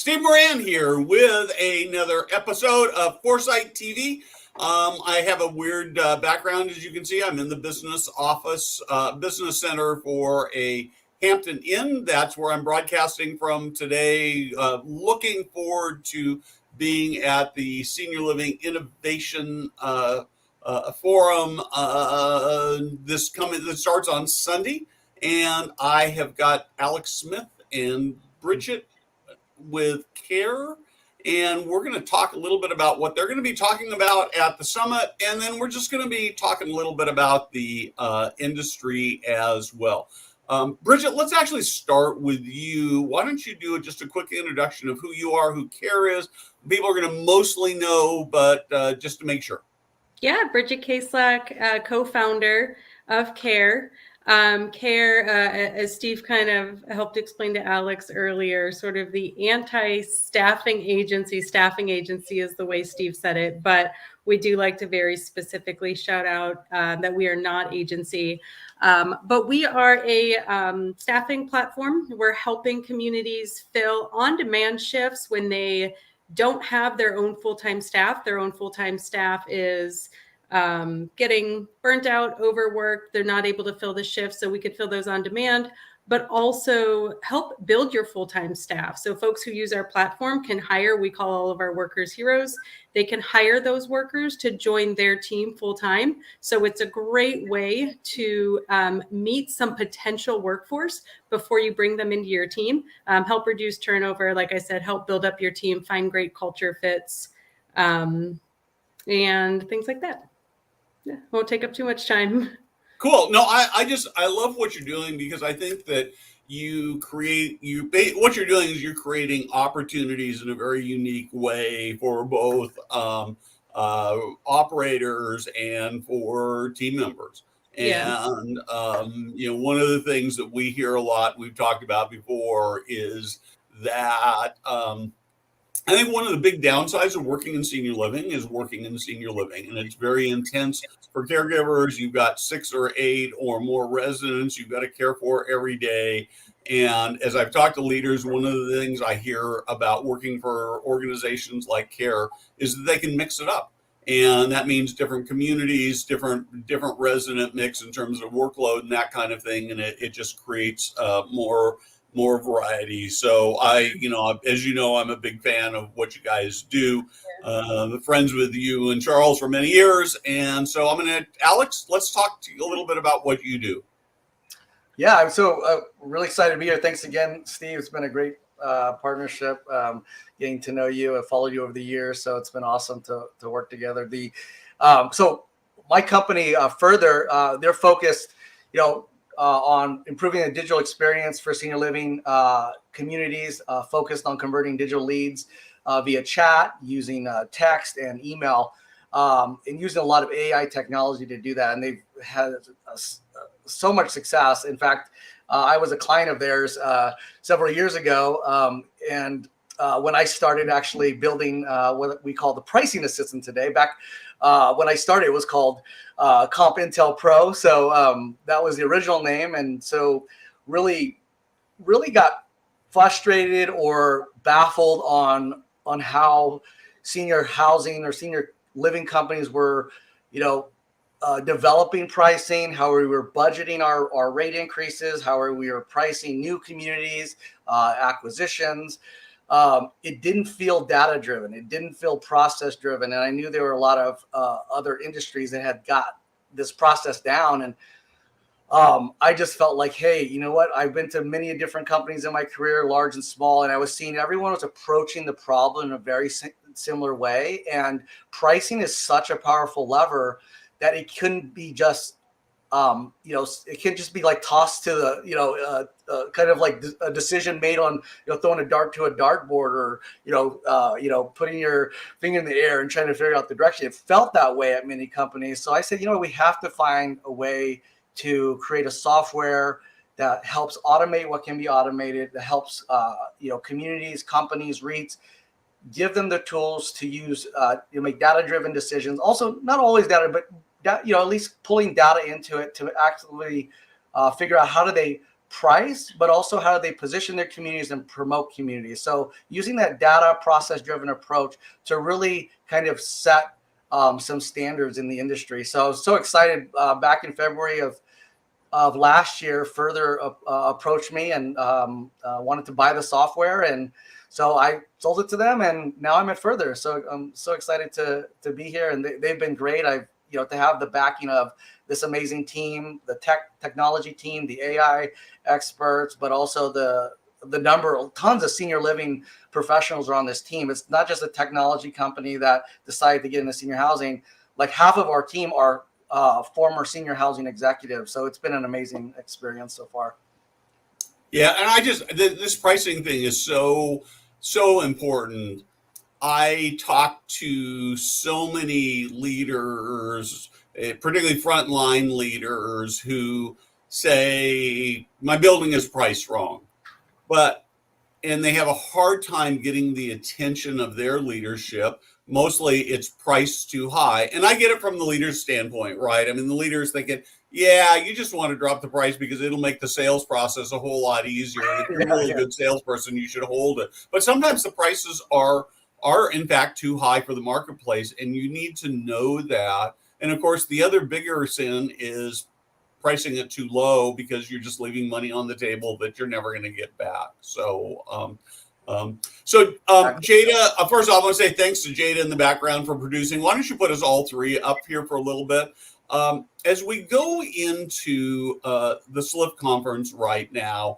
Steve Moran here with another episode of Foresight TV. I have a weird background, as you can see. I'm in the business office, business center for a Hampton Inn. That's where I'm broadcasting from today. Looking forward to being at the Senior Living Innovation Forum. This starts on Sunday, and I have got Alex Smith and Bridget with KARE, and we're going to talk a little bit about what they're going to be talking about at the summit, and then we're just going to be talking a little bit about the industry as well. Bridget, let's actually start with you. Why don't you do just a quick introduction of who you are, who KARE is? People are going to mostly know, but just to make sure. Yeah, Bridget Kaselak, co-founder of KARE. KARE, as Steve kind of helped explain to Alex earlier, sort of the anti-staffing agency. Staffing agency is the way Steve said it, but we do like to very specifically shout out that we are not agency. But we are a staffing platform. We're helping communities fill on-demand shifts when they don't have their own full-time staff. Their own full-time staff is getting burnt out, overworked. They're not able to fill the shifts, so we could fill those on demand, but also help build your full-time staff. So folks who use our platform can hire, we call all of our workers heroes. They can hire those workers to join their team full-time. So it's a great way to meet some potential workforce before you bring them into your team, help reduce turnover, like I said, help build up your team, find great culture fits, and things like that. Yeah, won't take up too much time. Cool. No, I love what you're doing, because I think that what you're doing is you're creating opportunities in a very unique way for both operators and for team members. Yeah. And one of the things that we hear a lot, we've talked about before, is that I think one of the big downsides of working in senior living is working in senior living, and it's very intense for caregivers. You've got 6 or 8 or more residents you've got to care for every day. And as I've talked to leaders, one of the things I hear about working for organizations like KARE is that they can mix it up. And that means different communities, different resident mix in terms of workload and that kind of thing. And it just creates more variety. So as you know, I'm a big fan of what you guys do. Friends with you and Charles for many years. And so Alex, let's talk to you a little bit about what you do. Yeah, I'm so really excited to be here. Thanks again, Steve. It's been a great partnership, getting to know you. I've followed you over the years, so it's been awesome to work together. So my company, they're focused, on improving the digital experience for senior living communities, focused on converting digital leads via chat, using text and email, and using a lot of AI technology to do that. And they've had so much success. In fact, I was a client of theirs several years ago. And when I started actually building what we call the pricing assistant today, back when I started, it was called Comp Intel Pro. So that was the original name. And so really got frustrated or baffled on how senior housing or senior living companies were, developing pricing, how we were budgeting our rate increases, how we were pricing new communities, acquisitions. It didn't feel data driven. It didn't feel process driven. And I knew there were a lot of other industries that had got this process down. And I just felt like, hey, you know what? I've been to many different companies in my career, large and small, and I was seeing everyone was approaching the problem in a very similar way. And pricing is such a powerful lever that it couldn't be just, it can't just be like tossed to the, kind of like a decision made on, throwing a dart to a dartboard, or, putting your finger in the air and trying to figure out the direction. It felt that way at many companies. So I said, we have to find a way to create a software that helps automate what can be automated, that helps, communities, companies, REITs, give them the tools to use, make data-driven decisions. Also, not always data, but at least pulling data into it to actually figure out how do they price, but also how do they position their communities and promote communities. So using that data process driven approach to really kind of set some standards in the industry. So I was so excited back in February of last year, Further approached me and wanted to buy the software. And so I sold it to them, and now I'm at Further. So I'm so excited to be here, and they've been great. I've, to have the backing of this amazing team, the technology team, the AI experts, but also the tons of senior living professionals are on this team. It's not just a technology company that decided to get into senior housing. Like half of our team are former senior housing executives. So it's been an amazing experience so far. Yeah, and this pricing thing is so important. I talk to so many leaders, particularly frontline leaders, who say my building is priced wrong, and they have a hard time getting the attention of their leadership. Mostly it's priced too high. And I get it from the leader's standpoint, right? I mean, the leader's thinking, yeah, you just want to drop the price because it'll make the sales process a whole lot easier. If you're a really good salesperson, you should hold it. But sometimes the prices are in fact too high for the marketplace, and you need to know that. And of course, the other bigger sin is pricing it too low because you're just leaving money on the table that you're never going to get back. So, Jada, first of all, I want to say thanks to Jada in the background for producing. Why don't you put us all three up here for a little bit? As we go into the SLIF conference right now,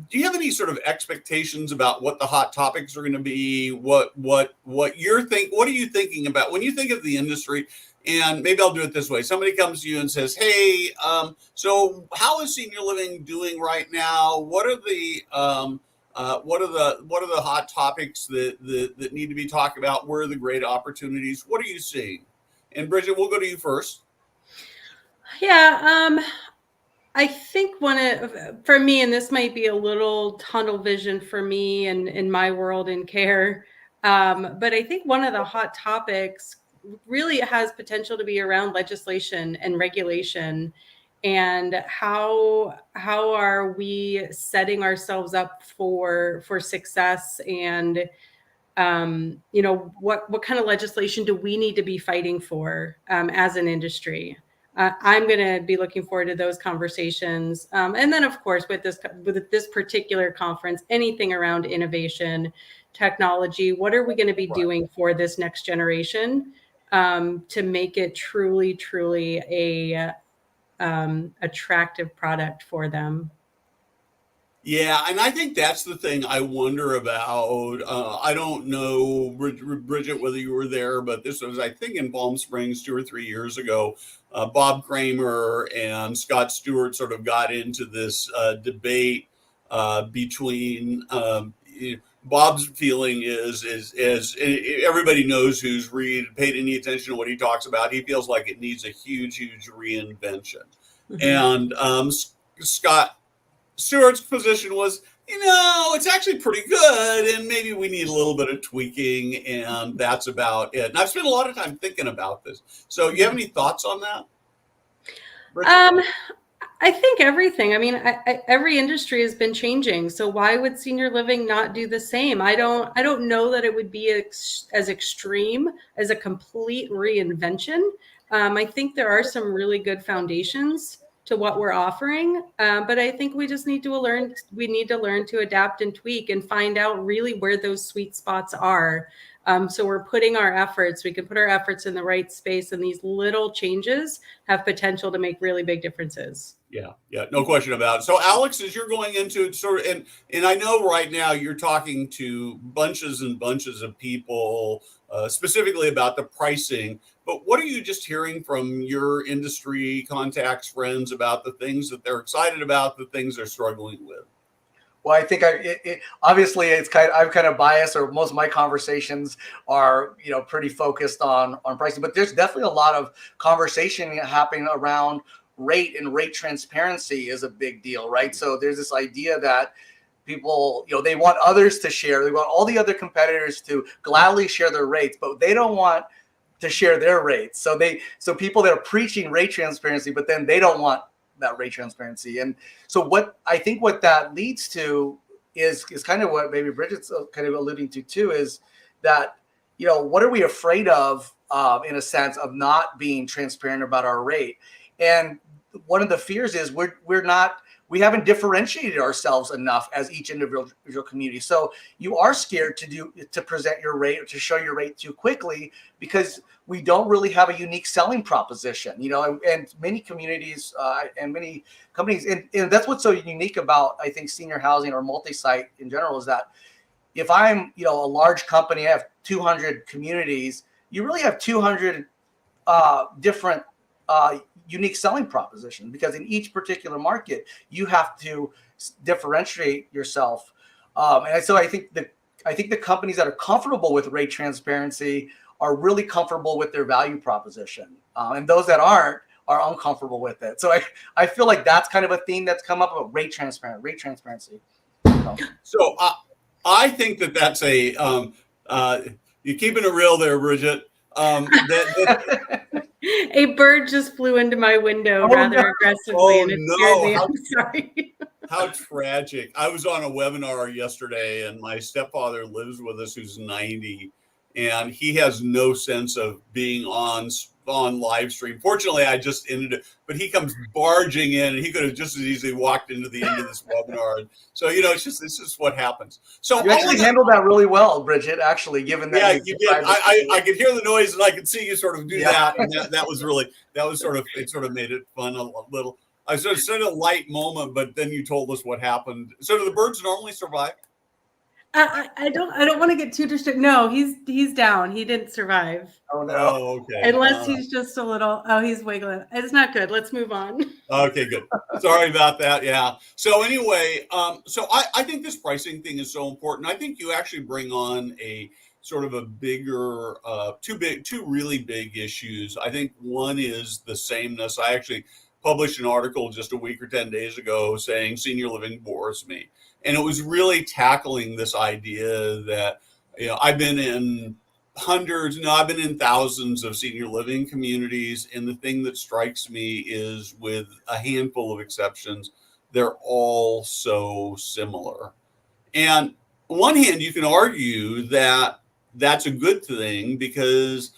do you have any sort of expectations about what the hot topics are going to be? What are you thinking about when you think of the industry? And maybe I'll do it this way. Somebody comes to you and says, hey, so how is senior living doing right now? What are the hot topics that need to be talked about? Where are the great opportunities? What are you seeing? And Bridget, we'll go to you first. Yeah, I think for me, and this might be a little tunnel vision for me and in my world in KARE, but I think one of the hot topics really has potential to be around legislation and regulation, and how are we setting ourselves up for success, and what kind of legislation do we need to be fighting for as an industry? I'm going to be looking forward to those conversations. And then, of course, with this particular conference, anything around innovation, technology, what are we going to be doing for this next generation to make it truly, truly a attractive product for them? Yeah, and I think that's the thing I wonder about. I don't know, Bridget, whether you were there, but this was, I think, in Palm Springs 2 or 3 years ago. Bob Kramer and Scott Stewart sort of got into this debate between Bob's feeling is everybody knows who's paid any attention to what he talks about. He feels like it needs a huge reinvention. Mm-hmm. And Scott Stewart's position was, it's actually pretty good, and maybe we need a little bit of tweaking, and that's about it. And I've spent a lot of time thinking about this. So you have any thoughts on that? Bridget? I think everything. I mean, every industry has been changing. So why would senior living not do the same? I don't know that it would be as extreme as a complete reinvention. I think there are some really good foundations to what we're offering. But I think we just need to learn to adapt and tweak and find out really where those sweet spots are. So we can put our efforts in the right space, and these little changes have potential to make really big differences. Yeah, no question about it. So Alex, as you're going into sort of, and I know right now you're talking to bunches and bunches of people, specifically about the pricing, but what are you just hearing from your industry contacts, friends, about the things that they're excited about, the things they're struggling with? Well, I think obviously I'm kind of biased, or most of my conversations are, pretty focused on pricing, but there's definitely a lot of conversation happening around rate, and rate transparency is a big deal, right? So there's this idea that people, they want others to share. They want all the other competitors to gladly share their rates, but they don't want to share their rates. So people that are preaching rate transparency, but then they don't want that rate transparency. And so what that leads to is kind of what maybe Bridget's kind of alluding to too, is that, what are we afraid of, in a sense of not being transparent about our rate? And one of the fears is we haven't differentiated ourselves enough as each individual community. So you are scared to present your rate or to show your rate too quickly, because we don't really have a unique selling proposition, and many communities and many companies, and that's what's so unique about, I think, senior housing or multi-site in general, is that if I'm, a large company, I have 200 communities, you really have 200 different unique selling proposition, because in each particular market you have to differentiate yourself. And so I think the companies that are comfortable with rate transparency are really comfortable with their value proposition, and those that aren't are uncomfortable with it. So I feel like that's kind of a theme that's come up about rate transparency. So I think that's a you're keeping it real there, Bridget. A bird just flew into my window rather aggressively, and it scared me. I'm sorry. How tragic. I was on a webinar yesterday, and my stepfather lives with us, who's 90, and he has no sense of being on live stream. Fortunately, I just ended it, but he comes barging in, and he could have just as easily walked into the end of this webinar. So, this is what happens. So you actually handled that really well, Bridget, actually, given that. Yeah, you did. I could hear the noise, and I could see you sort of do that. And that was it sort of made it fun a little. I sort of light moment, but then you told us what happened. So do the birds normally survive? I don't want to get too distracted. No, he's down. He didn't survive. Oh no. Oh, okay. Unless he's just a little. Oh, he's wiggling. It's not good. Let's move on. Okay, good. Sorry about that. Yeah. So anyway, so I think this pricing thing is so important. I think you actually bring on a sort of a bigger, two really big issues. I think one is the sameness. I actually published an article just a week or 10 days ago saying senior living bores me. And it was really tackling this idea that, I've been in thousands of senior living communities. And the thing that strikes me is, with a handful of exceptions, they're all so similar. And on one hand, you can argue that that's a good thing, because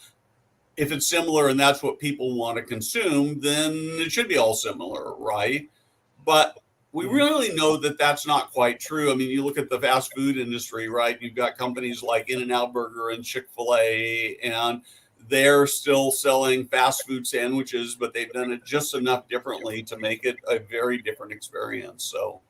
if it's similar and that's what people want to consume, then it should be all similar, right? But we really know that that's not quite true. I mean, you look at the fast food industry, right? You've got companies like In-N-Out Burger and Chick-fil-A, and they're still selling fast food sandwiches, but they've done it just enough differently to make it a very different experience. So,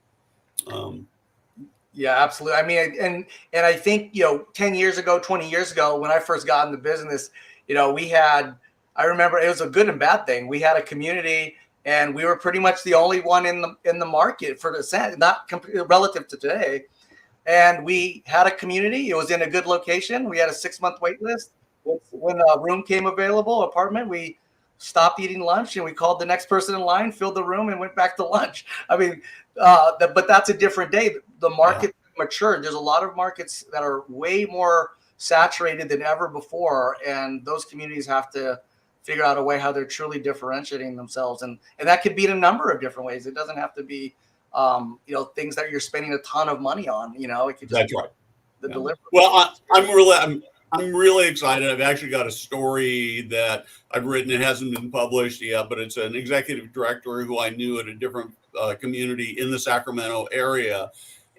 yeah, absolutely. I mean, and I think, 10 years ago, 20 years ago, when I first got in the business, I remember it was a good and bad thing. We had a community, and we were pretty much the only one in the market for the not relative to today. And we had a community. It was in a good location. We had a 6-month wait list. When a room came available, apartment, we stopped eating lunch and we called the next person in line, filled the room, and went back to lunch. I mean, but that's a different day. The market matured. There's a lot of markets that are way more saturated than ever before, and those communities have to figure out a way how they're truly differentiating themselves, and that could be in a number of different ways. It doesn't have to be things that you're spending a ton of money on. It could just that's be right. The delivery. Well, I'm really excited. I've actually got a story that I've written. It hasn't been published yet, but it's an executive director who I knew at a different community in the Sacramento area.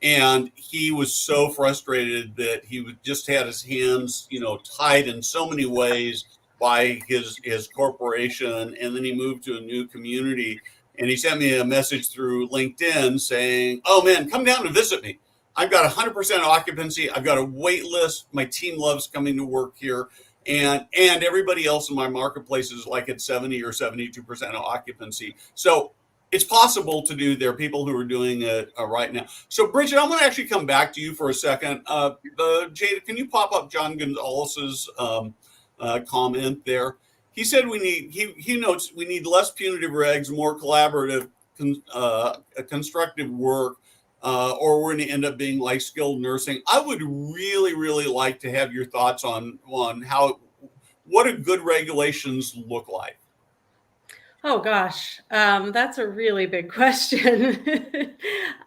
And he was so frustrated that he just had his hands, tied in so many ways by his corporation. And then he moved to a new community, and he sent me a message through LinkedIn saying, "Oh man, come down and visit me. I've got 100% occupancy. I've got a wait list. My team loves coming to work here. And everybody else in my marketplace is like at 70 or 72% occupancy." So it's possible to do. There are people who are doing it right now. So Bridget, I'm going to actually come back to you for a second. Jada, can you pop up John Gonzalez's comment there? He said he notes we need less punitive regs, more collaborative, constructive work, or we're going to end up being like skilled nursing. I would really, really like to have your thoughts on what do good regulations look like? Oh gosh, that's a really big question.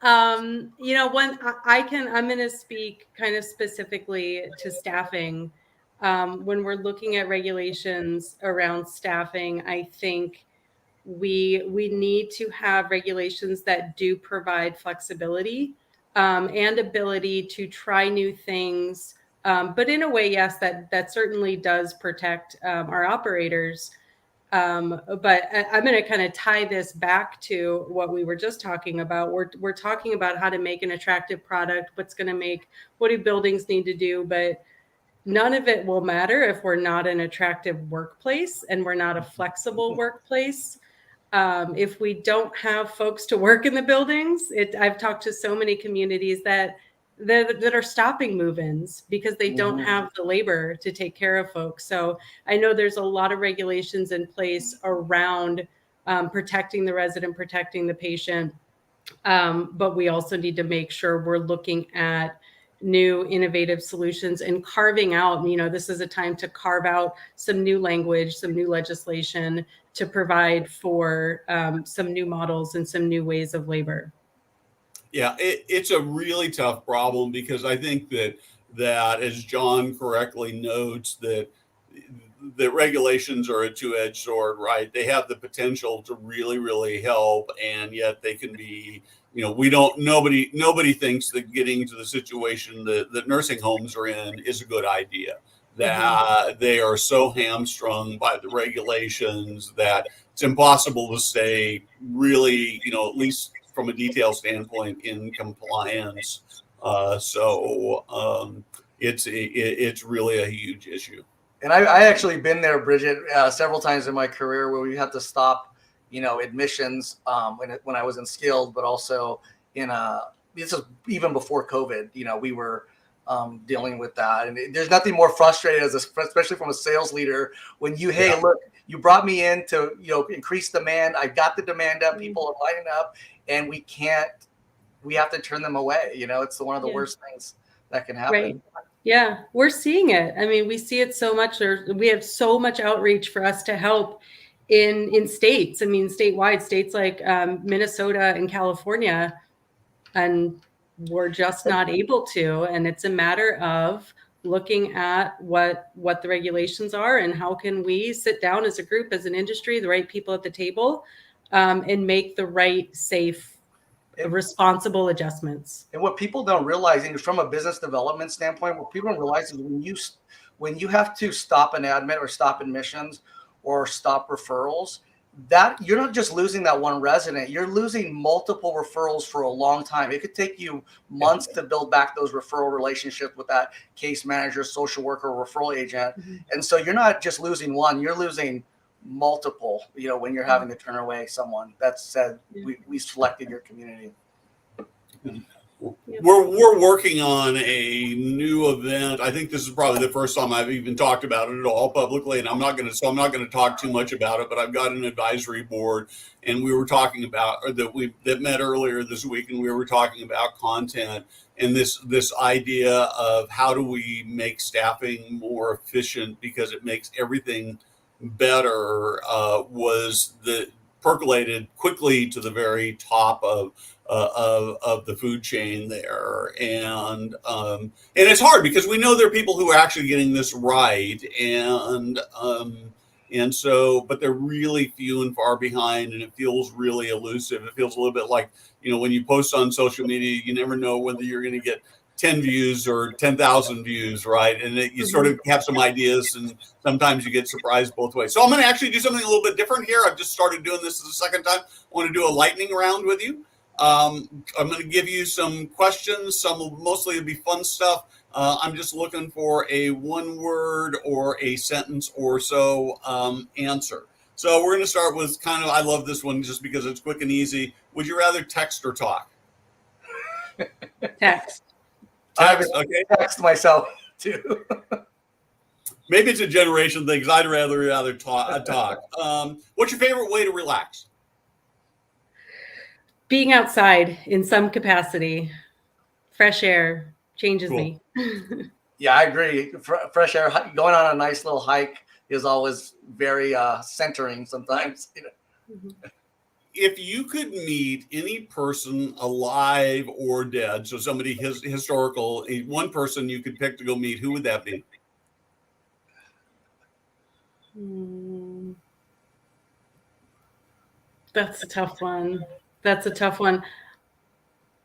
I'm going to speak kind of specifically to staffing. When we're looking at regulations around staffing, I think we need to have regulations that do provide flexibility and ability to try new things, but in a way, yes, that certainly does protect our operators. But I'm going to kind of tie this back to what we were just talking about. We're talking about how to make an attractive product, what do buildings need to do, but none of it will matter if we're not an attractive workplace and we're not a flexible workplace. If we don't have folks to work in the buildings, I've talked to so many communities that are stopping move-ins because they don't have the labor to take care of folks. So I know there's a lot of regulations in place around protecting the resident, protecting the patient. But we also need to make sure we're looking at new innovative solutions and carving out, this is a time to carve out some new language, some new legislation to provide for some new models and some new ways of labor. Yeah, it's a really tough problem because I think that as John correctly notes, that regulations are a two-edged sword, right? They have the potential to really, really help, and yet they can be, nobody thinks that getting to the situation that nursing homes are in is a good idea. That they are so hamstrung by the regulations that it's impossible to stay really, at least from a detail standpoint, in compliance. It's really a huge issue. And I actually been there, Bridget, several times in my career where we had to stop, admissions when I was in skilled, but also this is even before COVID. We were dealing with that, and there's nothing more frustrating especially from a sales leader when look, you brought me in to increase demand. I got the demand up, people are lining up, and we have to turn them away. It's one of the worst things that can happen. Right. Yeah, we're seeing it. I mean, we see it so much. We have so much outreach for us to help in states. I mean, statewide, states like Minnesota and California, and we're just not able to. And it's a matter of looking at what the regulations are and how can we sit down as a group, as an industry, the right people at the table, and make the right, safe, responsible adjustments. And what people don't realize, and from a business development standpoint, what people don't realize is when you have to stop an admit or stop admissions or stop referrals, that you're not just losing that one resident, you're losing multiple referrals for a long time. It could take you months to build back those referral relationships with that case manager, social worker, referral agent. And so you're not just losing one, you're losing multiple, when you're having to turn away someone that said, we selected your community. We're working on a new event. I think this is probably the first time I've even talked about it at all publicly, and I'm not going to talk too much about it, but I've got an advisory board, and we were talking about that met earlier this week, and we were talking about content and this idea of how do we make staffing more efficient because it makes everything better, percolated quickly to the very top of the food chain there, and it's hard because we know there are people who are actually getting this right, and so, but they're really few and far behind, and it feels really elusive. It feels a little bit like when you post on social media, you never know whether you're going to get 10 views or 10,000 views, right? And you sort of have some ideas, and sometimes you get surprised both ways. So I'm going to actually do something a little bit different here. I've just started doing this the second time. I want to do a lightning round with you. I'm going to give you some questions. Some will mostly be fun stuff. I'm just looking for a one word or a sentence or so answer. So we're going to start with I love this one just because it's quick and easy. Would you rather text or talk? Text. Okay. Text myself too. Maybe it's a generation thing because I'd rather talk. What's your favorite way to relax? Being outside in some capacity. Fresh air changes me. Yeah, I agree. Fresh air, going on a nice little hike is always very centering sometimes. Mhm. If you could meet any person alive or dead, so somebody historical, one person you could pick to go meet, who would that be? Mm, that's a tough one. That's a tough one.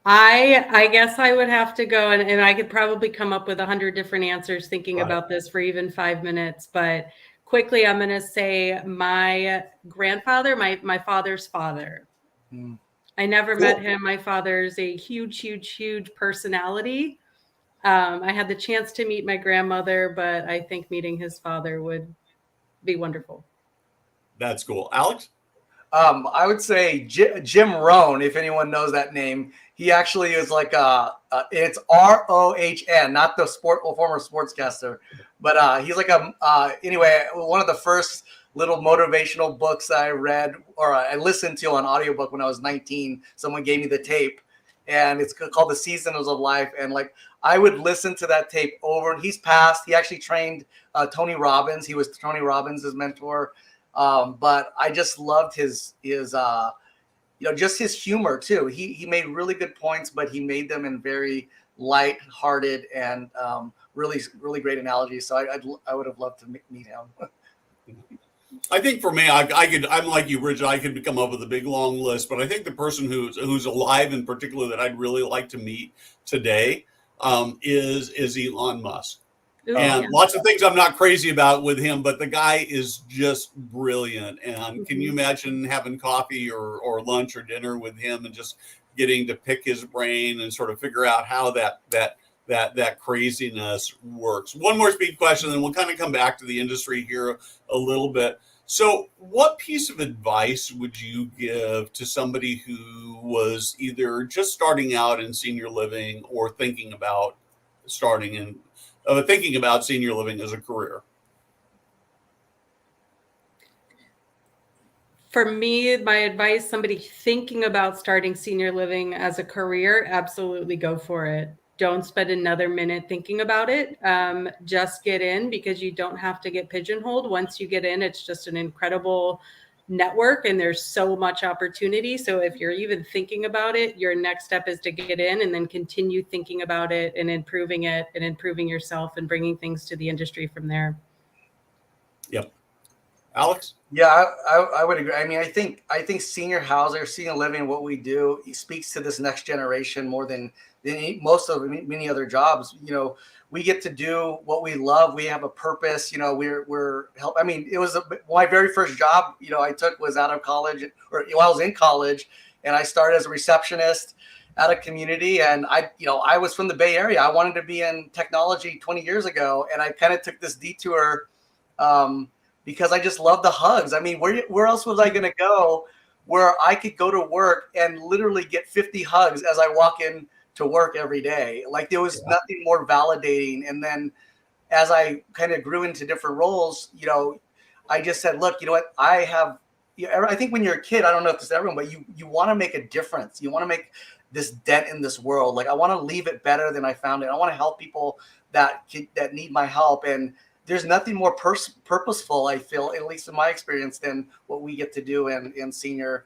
I guess I would have to go, and I could probably come up with 100 different answers thinking Right. about this for even 5 minutes. But quickly, I'm going to say my grandfather, my father's father. Mm. I never Cool. met him. My father's a huge, huge, huge personality. I had the chance to meet my grandmother, but I think meeting his father would be wonderful. That's cool. Alex? I would say Jim Rohn, if anyone knows that name. He actually is like it's ROHN, not the former sportscaster, but he's like anyway, one of the first little motivational books I read or I listened to on audiobook when I was 19. Someone gave me the tape, and it's called The Seasons of Life, and like I would listen to that tape over. And he's passed. He actually trained Tony Robbins. He was Tony Robbins' mentor. But I just loved his just his humor too. He made really good points, but he made them in very light-hearted and really, really great analogies. So I would have loved to meet him. I think for me, I'm like you, Bridget. I could come up with a big long list, but I think the person who's alive in particular that I'd really like to meet today is Elon Musk. Ooh, And yeah. lots of things I'm not crazy about with him, but the guy is just brilliant. And can you imagine having coffee or lunch or dinner with him and just getting to pick his brain and sort of figure out how that craziness works? One more speed question, then we'll kind of come back to the industry here a little bit. So, what piece of advice would you give to somebody who was either just starting out in senior living or thinking about senior living as a career? For me, my advice, somebody thinking about starting senior living as a career, absolutely go for it. Don't spend another minute thinking about it. Just get in, because you don't have to get pigeonholed. Once you get in, it's just an incredible network and there's so much opportunity. So if you're even thinking about it, your next step is to get in and then continue thinking about it and improving yourself and bringing things to the industry from there. Yep. Alex? Yeah, I would agree. I mean, I think senior housing, senior living, what we do, it speaks to this next generation more than most of many other jobs. You know, we get to do what we love. We have a purpose. You know, we're help. I mean, it was my very first job. You know, I took was out of college, or while I was in college, and I started as a receptionist at a community. And I was from the Bay Area. I wanted to be in technology 20 years ago, and I kind of took this detour. Because I just love the hugs. I mean, where else was I going to go where I could go to work and literally get 50 hugs as I walk in to work every day? Like, there was nothing more validating. And then as I kind of grew into different roles, I just said, look, you know what? I think when you're a kid, I don't know if this is everyone, but you want to make a difference. You want to make this dent in this world. Like, I want to leave it better than I found it. I want to help people that need my help. And there's nothing more purposeful, I feel, at least in my experience, than what we get to do in senior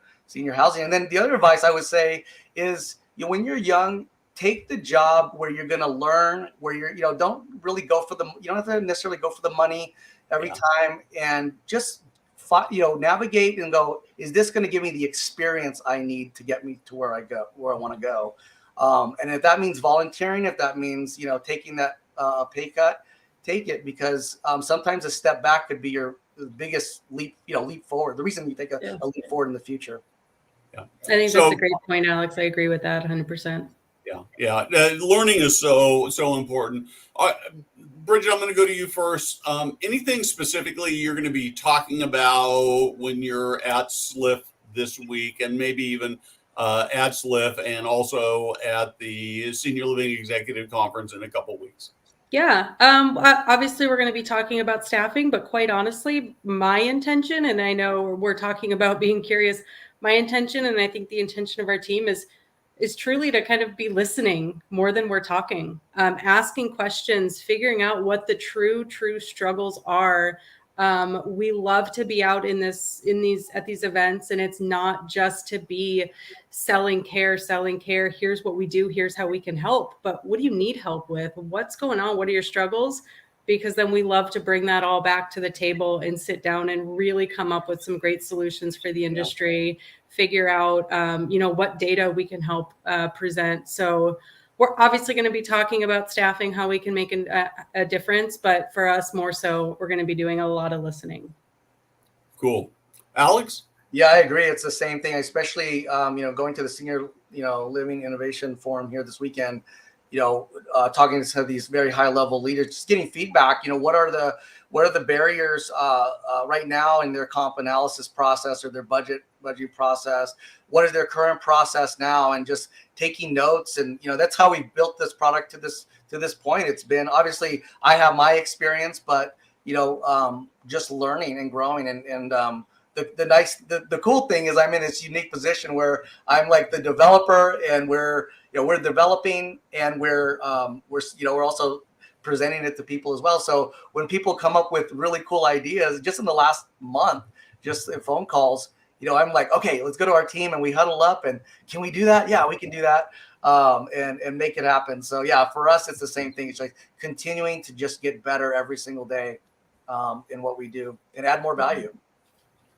housing. And then the other advice I would say is, when you're young, take the job where you're going to learn, where don't really go for you don't have to necessarily go for the money every time, and just navigate and go, is this going to give me the experience I need to get me to where I want to go? And if that means volunteering, if that means taking that pay cut, take it, because sometimes a step back could be your biggest leap forward. The reason you take a leap forward in the future. Yeah, I think that's a great point, Alex. I agree with that 100%. Yeah. Learning is so important. Bridget, I'm going to go to you first. Anything specifically you're going to be talking about when you're at SLIF this week, and maybe even at SLIF and also at the Senior Living Executive Conference in a couple weeks? Yeah. Obviously, we're going to be talking about staffing, but quite honestly, my intention, and I know we're talking about being curious, my intention, and I think the intention of our team is truly to kind of be listening more than we're talking, asking questions, figuring out what the true struggles are We love to be out at these events, and it's not just to be selling care. Here's what we do. Here's how we can help. But what do you need help with? What's going on? What are your struggles? Because then we love to bring that all back to the table and sit down and really come up with some great solutions for the industry, figure out, what data we can help present. So we're obviously going to be talking about staffing, how we can make a difference. But for us, more so, we're going to be doing a lot of listening. Cool. Alex? Yeah, I agree. It's the same thing, especially, going to the Senior, Living Innovation Forum here this weekend, talking to some of these very high level leaders, just getting feedback, what are the barriers right now in their comp analysis process or their budget process? What is their current process now? And just taking notes. And, that's how we built this product to this point. It's been, obviously I have my experience, but, just learning and growing and the cool thing is I'm in this unique position where I'm like the developer and we're developing and we're also presenting it to people as well. So when people come up with really cool ideas, just in the last month, just in phone calls, I'm like, okay, let's go to our team and we huddle up and can we do that? Yeah, we can do that. And make it happen. So yeah, for us, it's the same thing. It's like continuing to just get better every single day in what we do and add more value.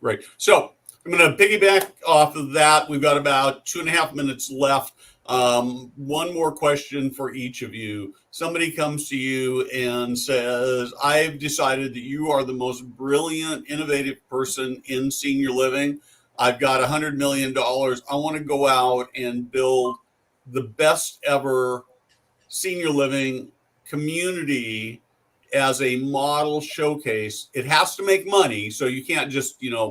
Right. So I'm going to piggyback off of that. We've got about 2.5 minutes left. One more question for each of you. Somebody comes to you and says, I've decided that you are the most brilliant, innovative person in senior living. I've got $100 million. I want to go out and build the best ever senior living community as a model showcase. It has to make money, so you can't just do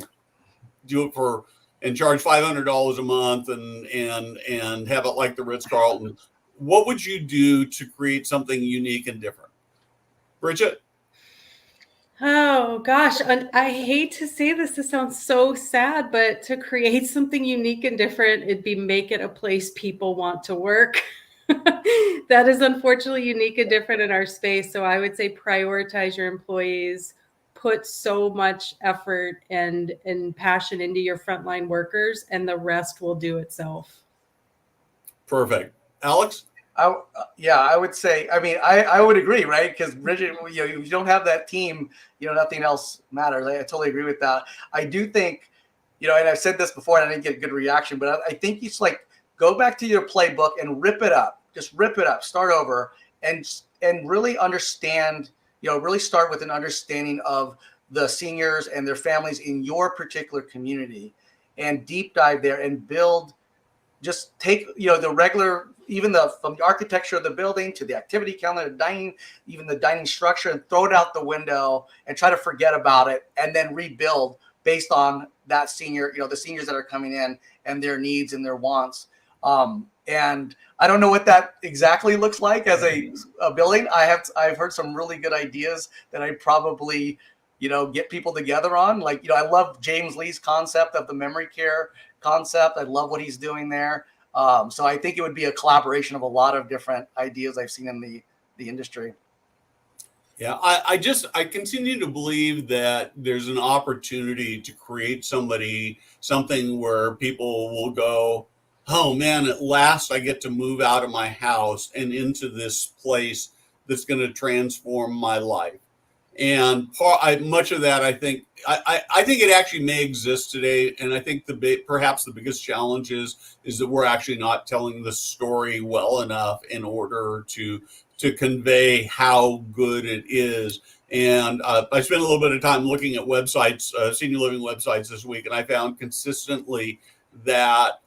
it for and charge $500 a month and have it like the Ritz-Carlton. What would you do to create something unique and different? Bridget? Oh gosh, and I hate to say this, this sounds so sad, but to create something unique and different, it'd be make it a place people want to work. That is unfortunately unique and different in our space. So I would say prioritize your employees, put so much effort and passion into your frontline workers, and the rest will do itself. Perfect. Alex? I would say, I would agree, right? Because Bridget, if you don't have that team, nothing else matters. I totally agree with that. I do think, and I've said this before and I didn't get a good reaction, but I think it's like, go back to your playbook and rip it up. Just rip it up, start over and really understand, really start with an understanding of the seniors and their families in your particular community and deep dive there and build, just take, the regular, even from the architecture of the building to the activity calendar, dining, even the dining structure, and throw it out the window and try to forget about it and then rebuild based on that senior, the seniors that are coming in and their needs and their wants. And I don't know what that exactly looks like as a building. I've heard some really good ideas that I probably, get people together on. Like, I love James Lee's concept of the memory care concept. I love what he's doing there. So I think it would be a collaboration of a lot of different ideas I've seen in the industry. Yeah, I continue to believe that there's an opportunity to create something where people will go, oh man, at last I get to move out of my house and into this place that's going to transform my life. And much of that, I think it actually may exist today. And I think perhaps the biggest challenge is that we're actually not telling the story well enough in order to convey how good it is. And I spent a little bit of time looking at websites, senior living websites this week, and I found consistently that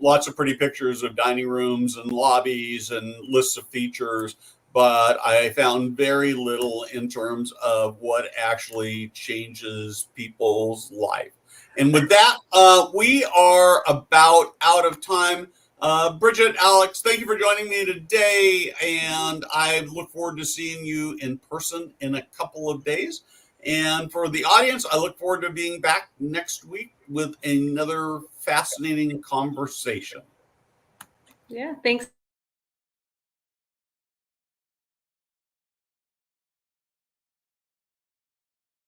lots of pretty pictures of dining rooms and lobbies and lists of features, but I found very little in terms of what actually changes people's life. And with that, we are about out of time. Bridget, Alex, thank you for joining me today, and I look forward to seeing you in person in a couple of days. And for the audience, I look forward to being back next week with another fascinating conversation. Yeah, thanks.